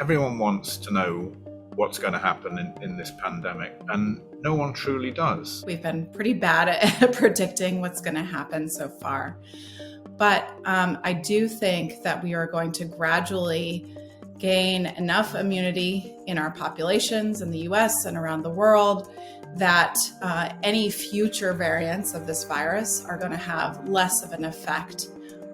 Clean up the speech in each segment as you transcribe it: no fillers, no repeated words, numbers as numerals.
Everyone wants to know what's going to happen in this pandemic, and no one truly does. We've been pretty bad at predicting what's going to happen so far. But I do think that we are going to gradually gain enough immunity in our populations in the US and around the world that any future variants of this virus are going to have less of an effect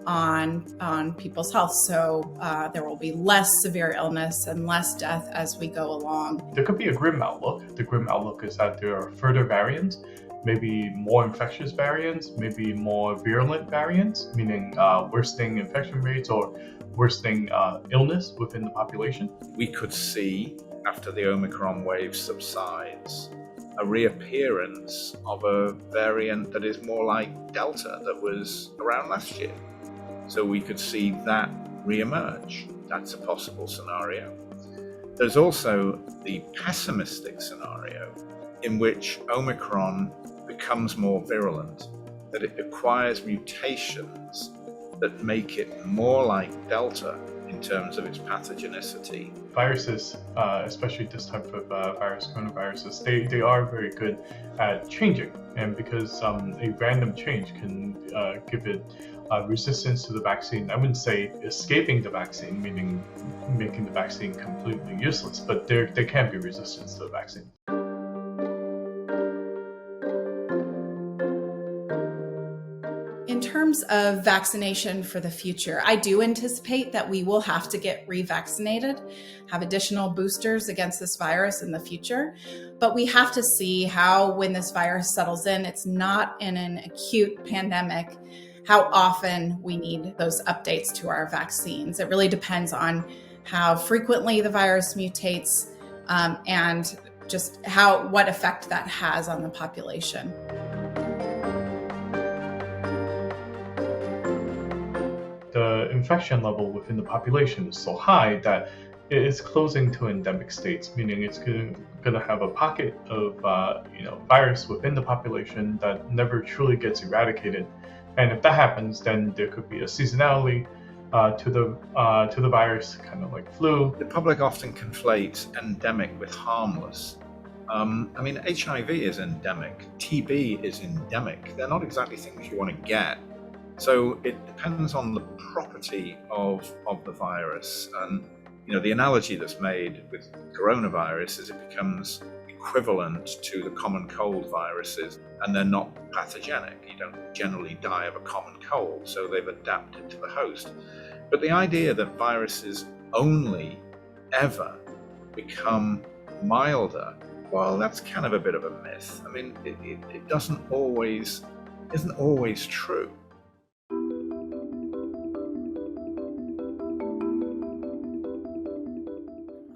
on people's health. So there will be less severe illness and less death as we go along. There could be a grim outlook. The grim outlook is that there are further variants, maybe more infectious variants, maybe more virulent variants, meaning worsening infection rates or worsening illness within the population. We could see, after the Omicron wave subsides, a reappearance of a variant that is more like Delta that was around last year. So we could see that re-emerge. That's a possible scenario. There's also the pessimistic scenario in which Omicron becomes more virulent, that it acquires mutations that make it more like Delta in terms of its pathogenicity. Viruses, especially this type of virus, coronaviruses, they are very good at changing. And because a random change can give it resistance to the vaccine, I wouldn't say escaping the vaccine, meaning making the vaccine completely useless, but there can be resistance to the vaccine. In terms of vaccination for the future, I do anticipate that we will have to get revaccinated, have additional boosters against this virus in the future. But we have to see how, when this virus settles in, it's not in an acute pandemic, how often we need those updates to our vaccines. It really depends on how frequently the virus mutates and just what effect that has on the population. The infection level within the population is so high that it is closing to endemic states, meaning it's going to have a pocket of virus within the population that never truly gets eradicated. And if that happens, then there could be a seasonality to the virus, kind of like flu. The public often conflates endemic with harmless. HIV is endemic, TB is endemic. They're not exactly things you want to get. So it depends on the property of the virus. And the analogy that's made with coronavirus is it becomes equivalent to the common cold viruses, and they're not pathogenic. You don't generally die of a common cold, so they've adapted to the host. But the idea that viruses only ever become milder, well, that's kind of a bit of a myth. It isn't always true.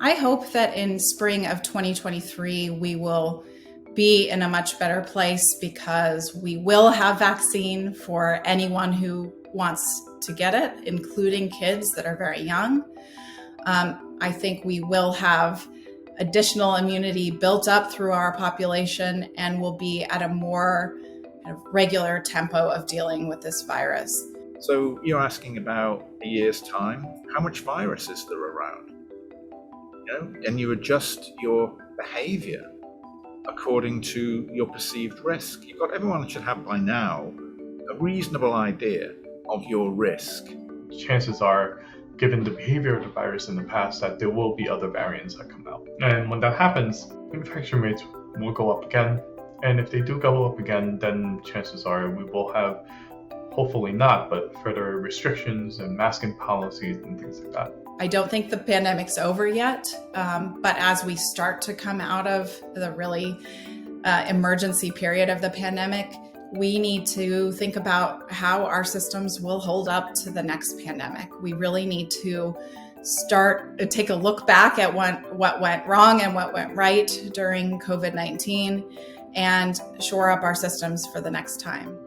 I hope that in spring of 2023, we will be in a much better place because we will have vaccine for anyone who wants to get it, including kids that are very young. I think we will have additional immunity built up through our population and will be at a more regular tempo of dealing with this virus. So you're asking about a year's time, how much virus is there around? And you adjust your behavior according to your perceived risk. Everyone should have by now a reasonable idea of your risk. Chances are, given the behavior of the virus in the past, that there will be other variants that come out. And when that happens, infection rates will go up again. And if they do go up again, then chances are we will have, hopefully not, but further restrictions and masking policies and things like that. I don't think the pandemic's over yet, but as we start to come out of the really emergency period of the pandemic, we need to think about how our systems will hold up to the next pandemic. We really need to take a look back at what went wrong and what went right during COVID-19 and shore up our systems for the next time.